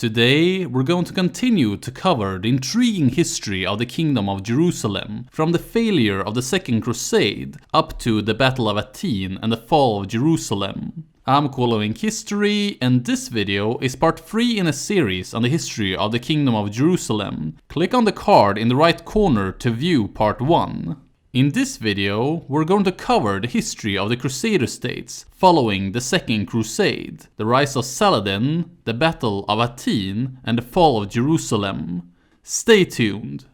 Today, we're going to continue to cover the intriguing history of the Kingdom of Jerusalem, from the failure of the Second Crusade up to the Battle of Hattin and the fall of Jerusalem. I'm Quill History, and this video is part 3 in a series on the history of the Kingdom of Jerusalem. Click on the card in the right corner to view part 1. In this video, we're going to cover the history of the Crusader states following the Second Crusade, the rise of Saladin, the Battle of Hattin, and the fall of Jerusalem. Stay tuned!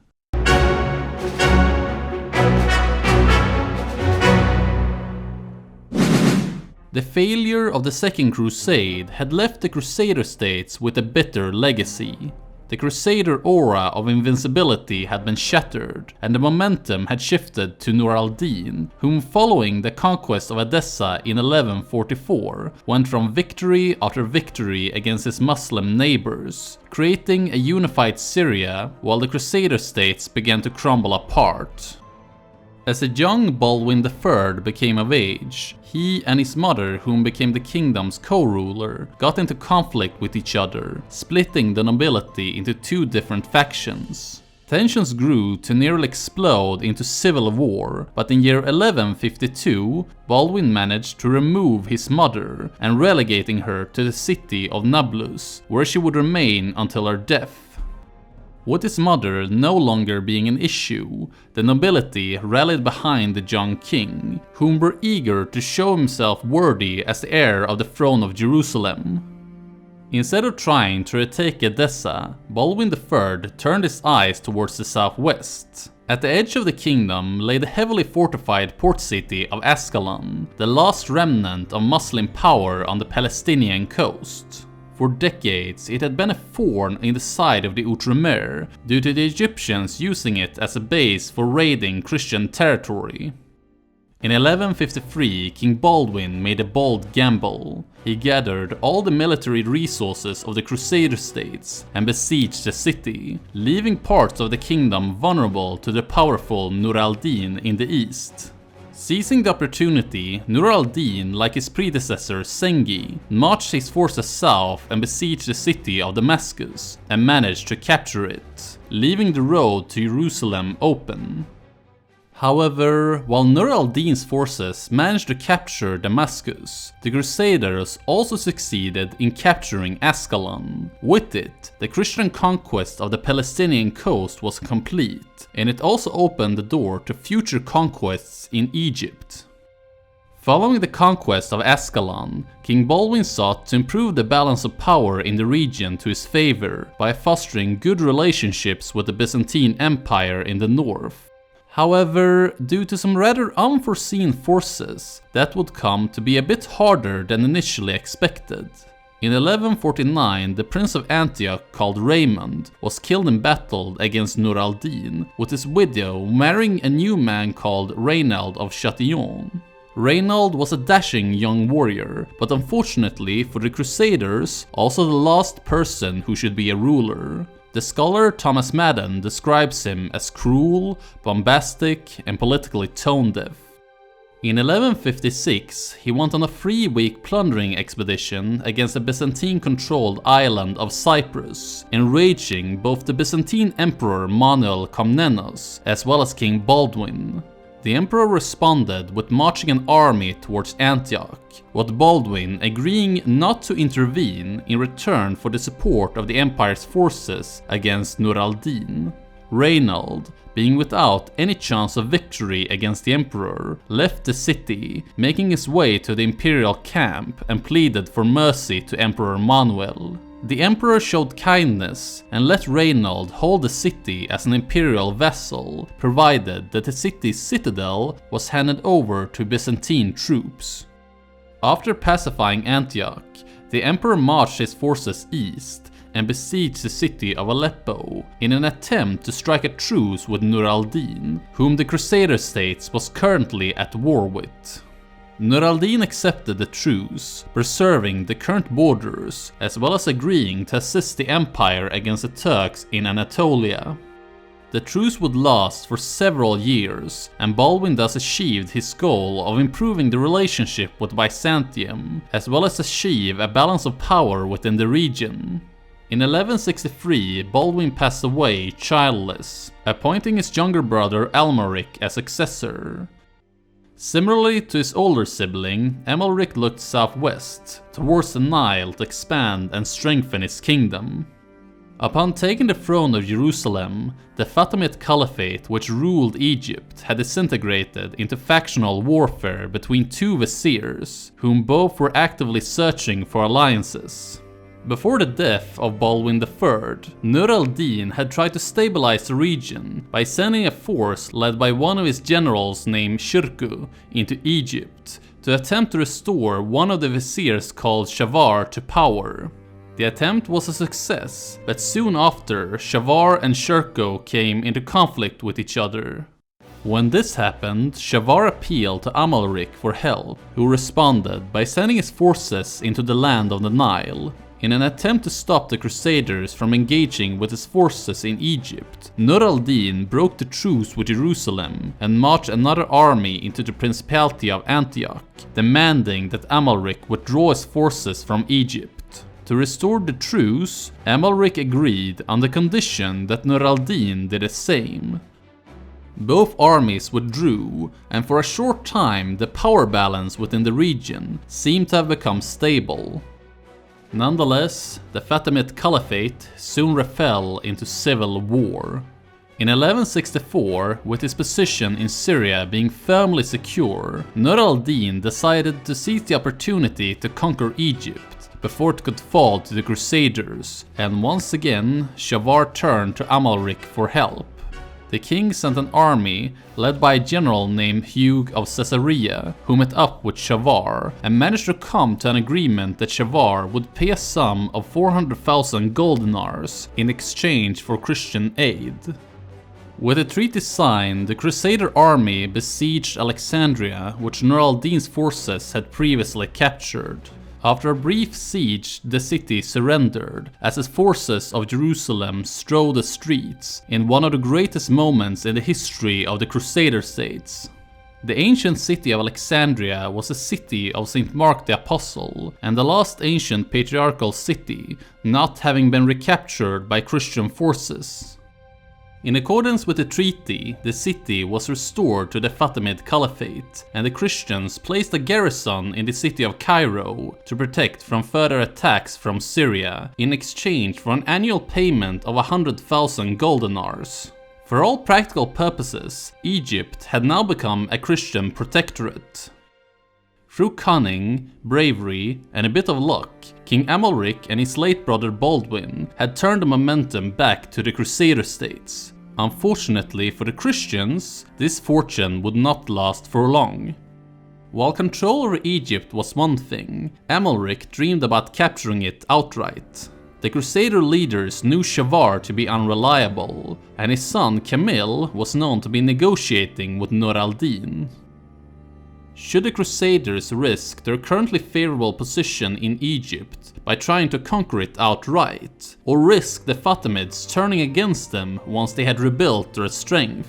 The failure of the Second Crusade had left the Crusader states with a bitter legacy. The Crusader aura of invincibility had been shattered, and the momentum had shifted to Nur al-Din, whom following the conquest of Edessa in 1144, went from victory after victory against his Muslim neighbors, creating a unified Syria while the Crusader states began to crumble apart. As a young Baldwin III became of age, he and his mother, whom became the kingdom's co-ruler, got into conflict with each other, splitting the nobility into two different factions. Tensions grew to nearly explode into civil war, but in year 1152, Baldwin managed to remove his mother and relegating her to the city of Nablus, where she would remain until her death. With his mother no longer being an issue, the nobility rallied behind the young king, whom were eager to show himself worthy as the heir of the throne of Jerusalem. Instead of trying to retake Edessa, Baldwin III turned his eyes towards the southwest. At the edge of the kingdom lay the heavily fortified port city of Ascalon, the last remnant of Muslim power on the Palestinian coast. For decades, it had been a thorn in the side of the Outremer, due to the Egyptians using it as a base for raiding Christian territory. In 1153, King Baldwin made a bold gamble. He gathered all the military resources of the Crusader states and besieged the city, leaving parts of the kingdom vulnerable to the powerful Nur al-Din in the east. Seizing the opportunity, Nur al-Din, like his predecessor Sengi, marched his forces south and besieged the city of Damascus, and managed to capture it, leaving the road to Jerusalem open. However, while Nur al-Din's forces managed to capture Damascus, the Crusaders also succeeded in capturing Ascalon. With it, the Christian conquest of the Palestinian coast was complete, and it also opened the door to future conquests in Egypt. Following the conquest of Ascalon, King Baldwin sought to improve the balance of power in the region to his favor by fostering good relationships with the Byzantine Empire in the north. However, due to some rather unforeseen forces, that would come to be a bit harder than initially expected. In 1149, the Prince of Antioch called Raymond was killed in battle against Nur al-Din, with his widow marrying a new man called Raynald of Chatillon. Raynald was a dashing young warrior, but unfortunately for the Crusaders, also the last person who should be a ruler. The scholar Thomas Madden describes him as cruel, bombastic, and politically tone-deaf. In 1156, he went on a 3-week plundering expedition against the Byzantine-controlled island of Cyprus, enraging both the Byzantine Emperor Manuel Comnenus as well as King Baldwin. The emperor responded with marching an army towards Antioch, with Baldwin agreeing not to intervene in return for the support of the empire's forces against Nur al-Din. Raynald, being without any chance of victory against the emperor, left the city, making his way to the imperial camp and pleaded for mercy to Emperor Manuel. The emperor showed kindness and let Raynald hold the city as an imperial vassal, provided that the city's citadel was handed over to Byzantine troops. After pacifying Antioch, the emperor marched his forces east and besieged the city of Aleppo in an attempt to strike a truce with Nur al-Din, whom the Crusader states was currently at war with. Nur al-Din accepted the truce, preserving the current borders, as well as agreeing to assist the empire against the Turks in Anatolia. The truce would last for several years, and Baldwin thus achieved his goal of improving the relationship with Byzantium, as well as achieve a balance of power within the region. In 1163, Baldwin passed away childless, appointing his younger brother Amalric as successor. Similarly to his older sibling, Amalric looked southwest, towards the Nile to expand and strengthen his kingdom. Upon taking the throne of Jerusalem, the Fatimid Caliphate which ruled Egypt had disintegrated into factional warfare between two viziers, whom both were actively searching for alliances. Before the death of Baldwin III, Nur al-Din had tried to stabilize the region by sending a force led by one of his generals named Shirkuh into Egypt to attempt to restore one of the viziers called Shavar to power. The attempt was a success, but soon after, Shavar and Shirkuh came into conflict with each other. When this happened, Shavar appealed to Amalric for help, who responded by sending his forces into the land of the Nile. In an attempt to stop the Crusaders from engaging with his forces in Egypt, Nur al-Din broke the truce with Jerusalem and marched another army into the Principality of Antioch, demanding that Amalric withdraw his forces from Egypt. To restore the truce, Amalric agreed on the condition that Nur al-Din did the same. Both armies withdrew, and for a short time the power balance within the region seemed to have become stable. Nonetheless, the Fatimid Caliphate soon fell into civil war. In 1164, with his position in Syria being firmly secure, Nur al-Din decided to seize the opportunity to conquer Egypt before it could fall to the Crusaders, and once again Shavar turned to Amalric for help. The king sent an army led by a general named Hugh of Caesarea, who met up with Shavar and managed to come to an agreement that Shavar would pay a sum of 400,000 gold dinars in exchange for Christian aid. With the treaty signed, the Crusader army besieged Alexandria, which Nur al-Din's forces had previously captured. After a brief siege, the city surrendered, as his forces of Jerusalem strode the streets in one of the greatest moments in the history of the Crusader states. The ancient city of Alexandria was the city of St. Mark the Apostle, and the last ancient patriarchal city, not having been recaptured by Christian forces. In accordance with the treaty, the city was restored to the Fatimid Caliphate, and the Christians placed a garrison in the city of Cairo to protect from further attacks from Syria, in exchange for an annual payment of 100,000 gold dinars. For all practical purposes, Egypt had now become a Christian protectorate. Through cunning, bravery, and a bit of luck, King Amalric and his late brother Baldwin had turned the momentum back to the Crusader states. Unfortunately for the Christians, this fortune would not last for long. While control over Egypt was one thing, Amalric dreamed about capturing it outright. The Crusader leaders knew Shavar to be unreliable, and his son Camille was known to be negotiating with Nur al-Din. Should the Crusaders risk their currently favorable position in Egypt by trying to conquer it outright, or risk the Fatimids turning against them once they had rebuilt their strength?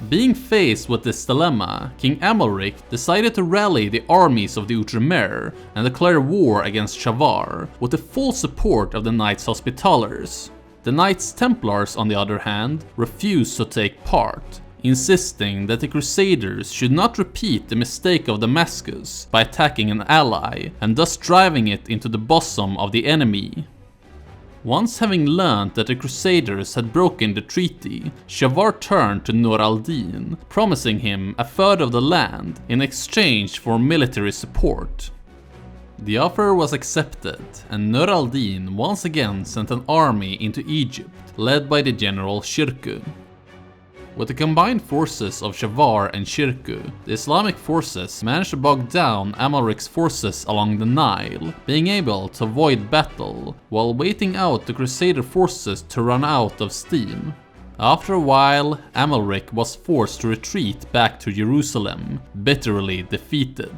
Being faced with this dilemma, King Amalric decided to rally the armies of the Outremer and declare war against Shavar, with the full support of the Knights Hospitallers. The Knights Templars, on the other hand, refused to take part, insisting that the Crusaders should not repeat the mistake of Damascus by attacking an ally and thus driving it into the bosom of the enemy. Once having learned that the Crusaders had broken the treaty, Shavar turned to Nur al-Din, promising him a third of the land in exchange for military support. The offer was accepted, and Nur al-Din once again sent an army into Egypt, led by the general Shirkuh. With the combined forces of Shavar and Shirkuh, the Islamic forces managed to bog down Amalric's forces along the Nile, being able to avoid battle, while waiting out the Crusader forces to run out of steam. After a while, Amalric was forced to retreat back to Jerusalem, bitterly defeated.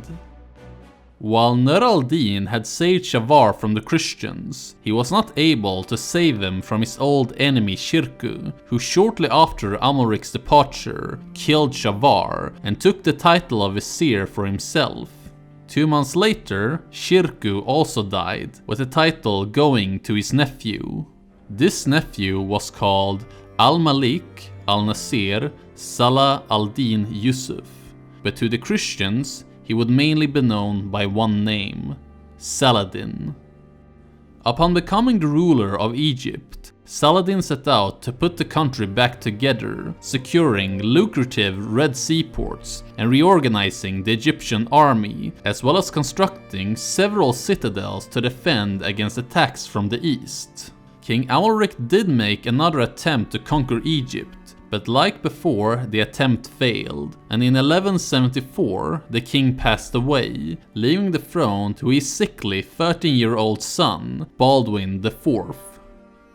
While Nur al-Din had saved Shavar from the Christians, he was not able to save him from his old enemy Shirkuh, who shortly after Amalric's departure killed Shavar and took the title of vizier for himself. 2 months later, Shirkuh also died, with the title going to his nephew. This nephew was called Al-Malik al-Nasir Salah al-Din Yusuf, but to the Christians he would mainly be known by one name, Saladin. Upon becoming the ruler of Egypt, Saladin set out to put the country back together, securing lucrative Red Sea ports and reorganizing the Egyptian army, as well as constructing several citadels to defend against attacks from the east. King Amalric did make another attempt to conquer Egypt, but like before, the attempt failed, and in 1174 the king passed away, leaving the throne to his sickly 13-year-old son, Baldwin IV.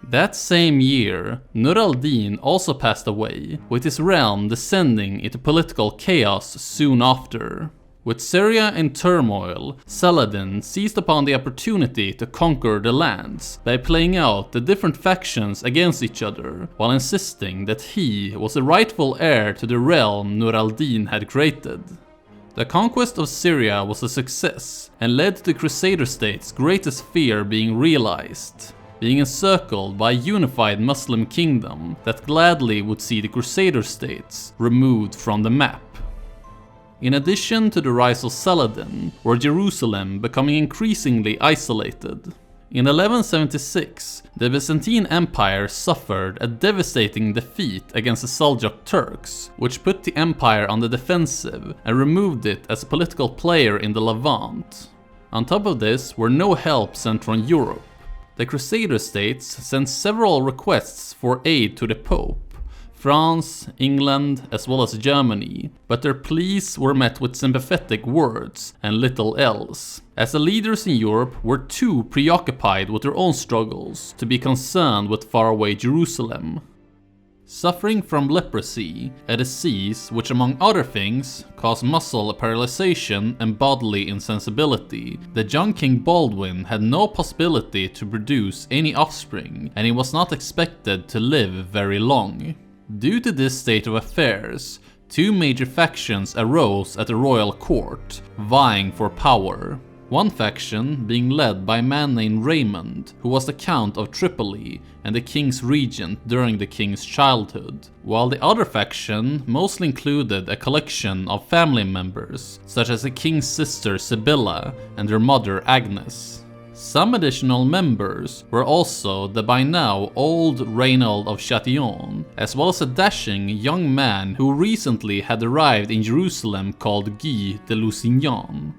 That same year, Nur al-Din also passed away, with his realm descending into political chaos soon after. With Syria in turmoil, Saladin seized upon the opportunity to conquer the lands by playing out the different factions against each other, while insisting that he was the rightful heir to the realm Nur al-Din had created. The conquest of Syria was a success and led to the Crusader state's greatest fear being realized, being encircled by a unified Muslim kingdom that gladly would see the Crusader states removed from the map. In addition to the rise of Saladin, were Jerusalem becoming increasingly isolated. In 1176, the Byzantine Empire suffered a devastating defeat against the Seljuk Turks, which put the empire on the defensive and removed it as a political player in the Levant. On top of this were no help sent from Europe. The Crusader states sent several requests for aid to the Pope, France, England, as well as Germany, but their pleas were met with sympathetic words and little else, as the leaders in Europe were too preoccupied with their own struggles to be concerned with faraway Jerusalem. Suffering from leprosy, a disease which among other things caused muscle paralyzation and bodily insensibility, the young King Baldwin had no possibility to produce any offspring, and he was not expected to live very long. Due to this state of affairs, two major factions arose at the royal court, vying for power. One faction being led by a man named Raymond, who was the Count of Tripoli and the king's regent during the king's childhood, while the other faction mostly included a collection of family members, such as the king's sister Sibylla and her mother Agnes. Some additional members were also the by now old Reynald of Chatillon, as well as a dashing young man who recently had arrived in Jerusalem called Guy de Lusignan.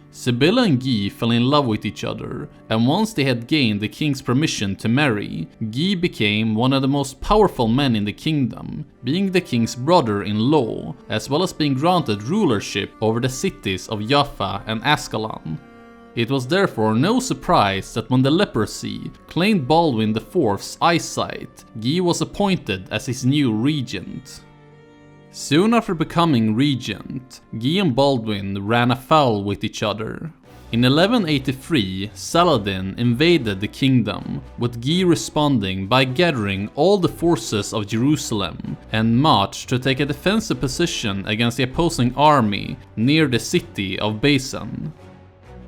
Sibylla and Guy fell in love with each other, and once they had gained the king's permission to marry, Guy became one of the most powerful men in the kingdom, being the king's brother-in-law, as well as being granted rulership over the cities of Jaffa and Ascalon. It was therefore no surprise that when the leprosy claimed Baldwin IV's eyesight, Guy was appointed as his new regent. Soon after becoming regent, Guy and Baldwin ran afoul with each other. In 1183, Saladin invaded the kingdom, with Guy responding by gathering all the forces of Jerusalem and marched to take a defensive position against the opposing army near the city of Baisan.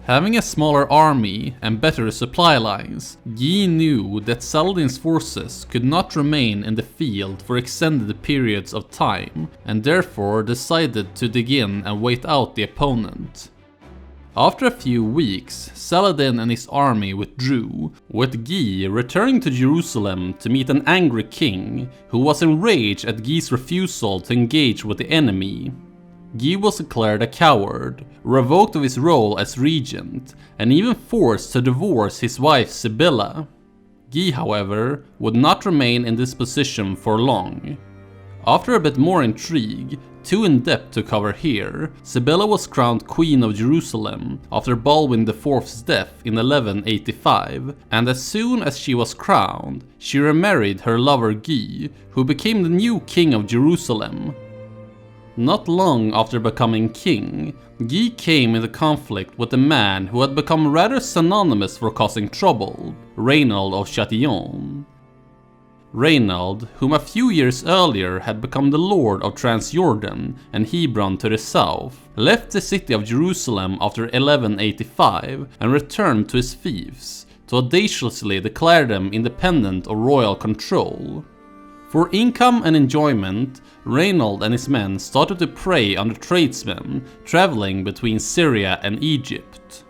Having a smaller army and better supply lines, Guy knew that Saladin's forces could not remain in the field for extended periods of time, and therefore decided to dig in and wait out the opponent. After a few weeks, Saladin and his army withdrew, with Guy returning to Jerusalem to meet an angry king, who was enraged at Guy's refusal to engage with the enemy. Guy was declared a coward, revoked of his role as regent, and even forced to divorce his wife Sibylla. Guy, however, would not remain in this position for long. After a bit more intrigue, too in-depth to cover here, Sibylla was crowned Queen of Jerusalem after Baldwin IV's death in 1185, and as soon as she was crowned, she remarried her lover Guy, who became the new King of Jerusalem. Not long after becoming king, Guy came into conflict with a man who had become rather synonymous for causing trouble, Reynald of Chatillon. Reinald, whom a few years earlier had become the Lord of Transjordan and Hebron to the south, left the city of Jerusalem after 1185 and returned to his fiefs, to audaciously declare them independent of royal control. For income and enjoyment, Reinald and his men started to prey on the tradesmen traveling between Syria and Egypt.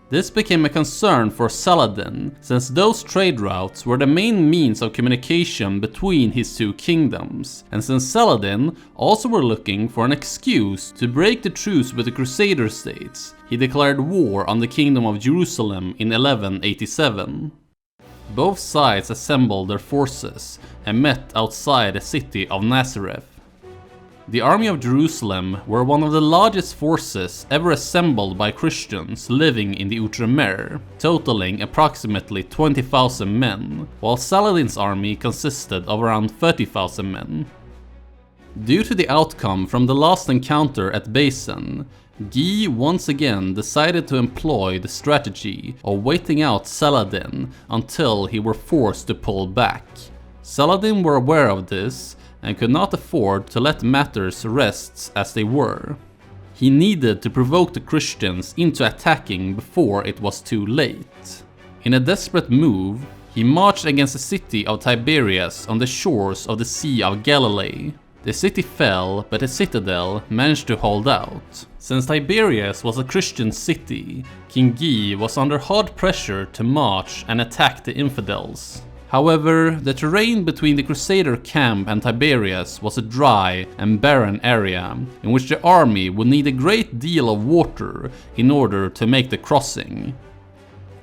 This became a concern for Saladin, since those trade routes were the main means of communication between his two kingdoms, and since Saladin also were looking for an excuse to break the truce with the Crusader states, he declared war on the Kingdom of Jerusalem in 1187. Both sides assembled their forces and met outside the city of Nazareth. The army of Jerusalem were one of the largest forces ever assembled by Christians living in the Outremer, totaling approximately 20,000 men, while Saladin's army consisted of around 30,000 men. Due to the outcome from the last encounter at Basin, Guy once again decided to employ the strategy of waiting out Saladin until he were forced to pull back. Saladin were aware of this and could not afford to let matters rest as they were. He needed to provoke the Christians into attacking before it was too late. In a desperate move, he marched against the city of Tiberias on the shores of the Sea of Galilee. The city fell, but the citadel managed to hold out. Since Tiberias was a Christian city, King Guy was under hard pressure to march and attack the infidels. However, the terrain between the Crusader camp and Tiberias was a dry and barren area, in which the army would need a great deal of water in order to make the crossing.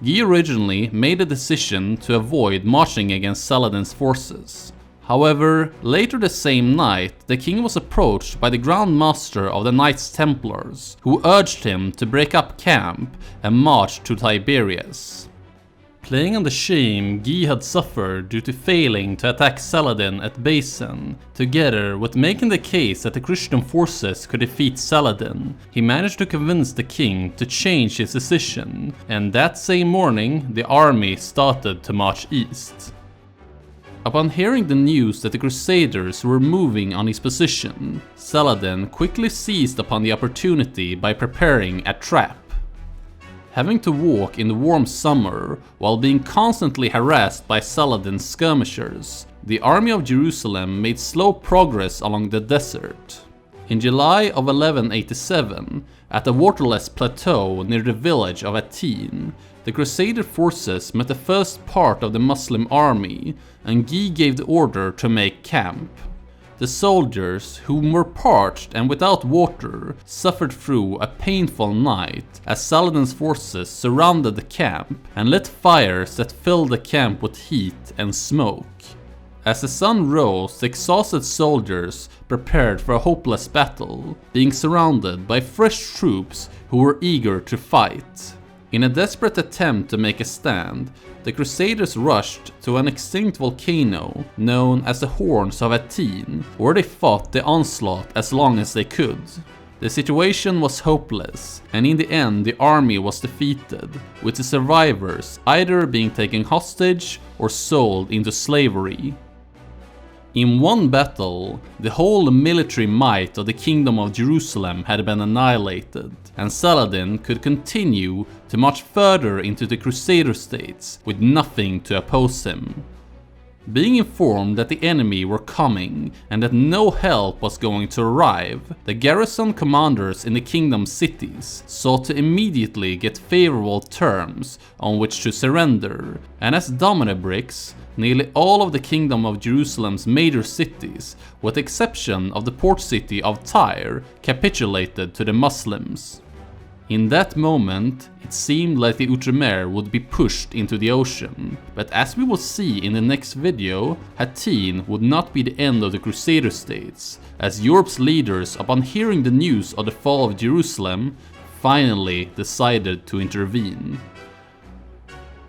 Guy originally made a decision to avoid marching against Saladin's forces. However, later the same night, the king was approached by the Grand Master of the Knights Templars, who urged him to break up camp and march to Tiberias. Playing on the shame Guy had suffered due to failing to attack Saladin at Basin, together with making the case that the Christian forces could defeat Saladin, he managed to convince the king to change his decision, and that same morning the army started to march east. Upon hearing the news that the Crusaders were moving on his position, Saladin quickly seized upon the opportunity by preparing a trap. Having to walk in the warm summer while being constantly harassed by Saladin's skirmishers, the army of Jerusalem made slow progress along the desert. In July of 1187, at a waterless plateau near the village of Hattin, the Crusader forces met the first part of the Muslim army, and Guy gave the order to make camp. The soldiers, whom were parched and without water, suffered through a painful night as Saladin's forces surrounded the camp and lit fires that filled the camp with heat and smoke. As the sun rose, the exhausted soldiers prepared for a hopeless battle, being surrounded by fresh troops who were eager to fight. In a desperate attempt to make a stand, the Crusaders rushed to an extinct volcano known as the Horns of Hattin, where they fought the onslaught as long as they could. The situation was hopeless, and in the end the army was defeated, with the survivors either being taken hostage or sold into slavery. In one battle, the whole military might of the Kingdom of Jerusalem had been annihilated, and Saladin could continue to march further into the Crusader states with nothing to oppose him. Being informed that the enemy were coming and that no help was going to arrive, the garrison commanders in the kingdom's cities sought to immediately get favorable terms on which to surrender, and as domino bricks, nearly all of the Kingdom of Jerusalem's major cities, with the exception of the port city of Tyre, capitulated to the Muslims. In that moment, it seemed like the Outremer would be pushed into the ocean, but as we will see in the next video, Hattin would not be the end of the Crusader states, as Europe's leaders, upon hearing the news of the fall of Jerusalem, finally decided to intervene.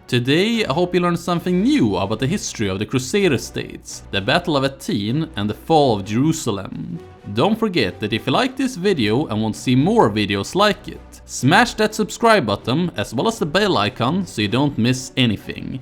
Today, I hope you learned something new about the history of the Crusader states, the Battle of Hattin and the fall of Jerusalem. Don't forget that if you like this video and want to see more videos like it, smash that subscribe button as well as the bell icon so you don't miss anything.